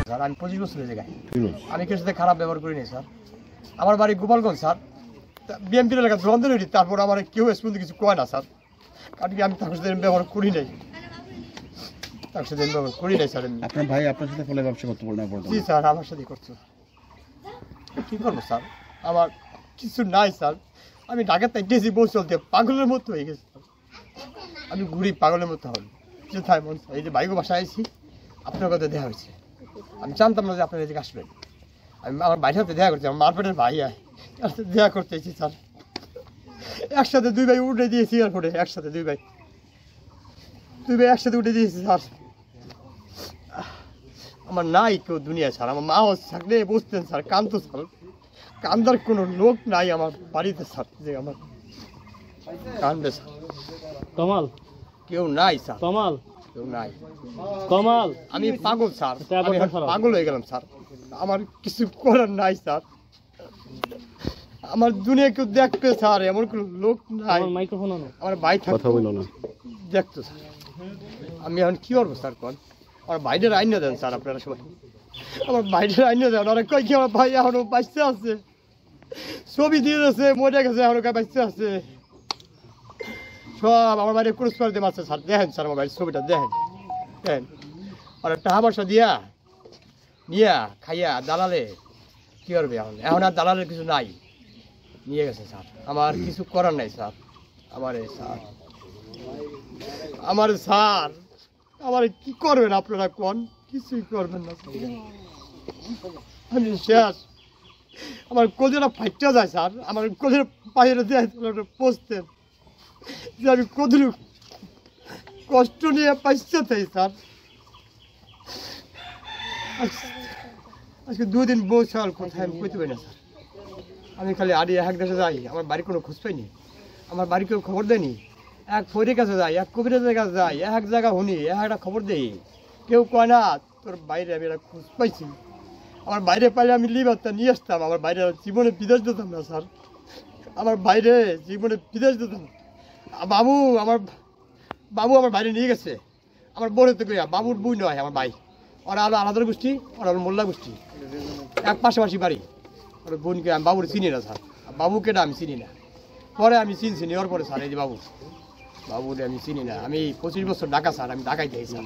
Sir আমি 25 বছরের জায়গায় আমি কেউ সাথে খারাপ ব্যবহার করিনি স্যার। আমার বাড়ি গোপালগঞ্জ স্যার, বিএমপির এলাকা জন্দরী, তারপর আমার কেউ এস পর্যন্ত কিছু কয় না স্যার, কারণ কি আমি তার সাথে ব্যবহার করি নাই, তার সাথে ব্যবহার করি নাই স্যার। আপনার ভাই আপনার সাথে ফলে ব্যবসা করতে বলেন? জি স্যার আমার সাথে করছো। কী করবো স্যার, আমার কিছু নাই স্যার। আমি ঢাকার তাই গেছি বউ চলতে, পাগলের মতো হয়ে গেছি স্যার। আমি ঘুরি পাগলের মতো হন যে তাই মন। এই যে বাইকে বাসায় আইছি, আপনার কথা দেখা হয়েছে, আমি জানতাম না যে আপনার এদিকে আসবেন। আমি আমার বাইরের সাথে দেখা করছি, আমার মারপেটের ভাই আয় তার সাথে দেখা করতে এসেছি স্যার। একসাথে দুই ভাই উঠে দিয়েছি এয়ারপোর্টে, একসাথে দুই ভাই একসাথে উঠে দিয়েছি স্যার। আমার নাই কেউ দুনিয়া স্যার, আমার মা থাকলে বসতেন স্যার, কান্দতো স্যার, কান্দার কোনো লোক নাই আমার বাড়িতে স্যার যে আমার কান্দবে স্যার। কমাল কেউ নাই স্যার, কমাল কেউ নাই কমাল। আমি পাগল স্যার, আমি পাগল হয়ে গেলাম স্যার, আমার কিছু করার নাই স্যার। আমার দুনিয়া কেউ দেখবে স্যার, এমন কোনো লোক নাই। মাইক্রোফোন আমার ভাই কথা বলো না, দেখতো স্যার। আমি এখন কি করবো স্যার কোন? আমার বাইরের আইন দেন স্যার আপনারা সবাই, আমার বাইরের আইন দেন। ওরা কয় কি আমার ভাই এখনো বাঁচতে আছে, ছবি দিয়ে দিয়েছে, মরে গেছে, এখনো বাঁচতে আছে সব। আমার বাইরে ক্রুজ করে দিয়ে মারছে স্যার, দেখেন স্যার আমার বাড়ির ছবিটা দেখেন, দেখেন। আর টাকা পয়সা দিয়া নিয়া খাইয়া দালালে কি করবে এখন? এখন আর দালালের কিছু নাই, নিয়ে গেছে স্যার। আমার কিছু করার নাই স্যার, স্যার আমার কি করবেন আপনারা কোন? কিছুই করবেন না স্যার, আমি শেষ। আমার কদিনা ফাইটটা যায় স্যার, আমার কদিন বাইরে দিয়ে পৌঁছতেন যে আমি কদিন কষ্ট নিয়ে পাইতে চাই স্যার। আজকে 2 দিন বউ ছাড় কোথায় আমি কইতে পারি না স্যার। আমি খালি আড়ি এক দেশে যাই, আমার বাড়ি কোনো খোঁজ পাইনি, আমার বাড়ি কেউ খবর দেয়নি। এক ফরির কাছে যাই, এক কবিরাজের কাছে যাই, এক জায়গা শুনি, একটা খবর দেই, কেউ কয় না তোর বাইরে আমি একটা খোঁজ পাইছি। আমার বাইরে পাইলে আমি লিবারটা নিয়ে আসতাম, আমার বাইরে জীবনে বিদেশ দিতাম না স্যার, আমার বাইরে জীবনে বিদেশ দিতাম। বাবু আমার বাইরে নিয়ে গেছে, আমার বোনের তো কইয়া, বাবুর বই নয় আমার ভাই, ওরা আরো আলাদা গোষ্ঠী, ওরা হলো মোল্লা গোষ্ঠী, এক পাশাপাশি বাড়ি। ওর বোনকে আমি বাবুর চিনি না স্যার, বাবুকে না আমি চিনি না, পরে আমি চিনছি নেওয়ার পরে স্যার। এই যে বাবুরে আমি চিনি না, আমি 25 বছর ঢাকা স্যার, আমি ঢাকায় যাই স্যার,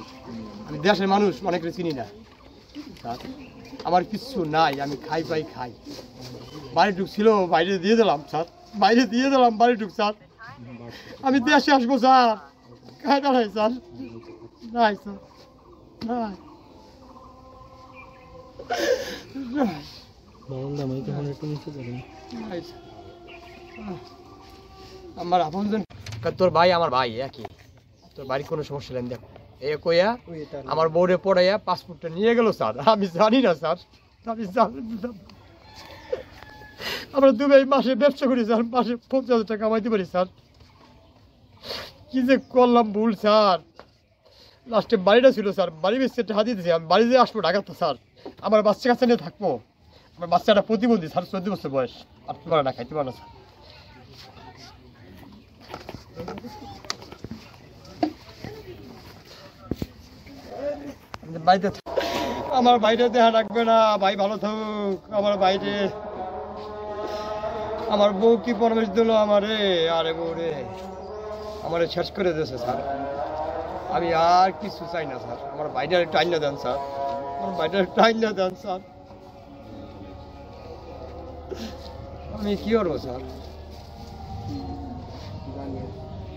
আমি দেশের মানুষ অনেকে চিনি না স্যার। আমার কিচ্ছু নাই, আমি খাই বাড়িটুক ছিল বাইরে দিয়ে দিলাম স্যার, বাড়িটুক স্যার। আমি দেশে আসবো স্যার, খাইটা নাই স্যার, নাই স্যার, নাই। আমার আপনজন তোর ভাই আমার ভাই একই, তোর বাড়ি কোনো সমস্যা নেই দেখো, এ কইয়া আমার বউরে পড়াইয়া পাসপোর্টটা নিয়ে গেল স্যার। আমি জানি না স্যার, আমি জানি না। আমরা দুবাই মাসে ব্যবসা করি স্যার, মাসে 50,000 টাকা কামাইতে পারি স্যার। কি যে করলাম ভুল স্যার। লাস্টে বাড়িটা ছিল স্যার, বাড়ি বেশি হাতি দিয়েছি, আমি বাড়ি দিয়ে আসবো ঢাকা তো স্যার, আমার বাচ্চা কাচ্চা নিয়ে থাকবো। আমার বাচ্চাটা প্রতিবন্ধী স্যার, 14 বছর বয়স, আসতে পারে না, খাইতে পারে না স্যার। বাড়িতে আমার বাইরে দেখা রাখবে না, ভাই ভালো থাকুক। আমার বাইরে আমার বউ কি পরামর্শ দিল আমারে, আরে বউ রে আমারে শেষ করে দিয়েছে স্যার। আমি আর কিছু চাই না স্যার, আমার বাইরে একটু আইনা দেন স্যার, আমার বাইরে একটু আইনা দেন স্যার। আমি কি করবো স্যার?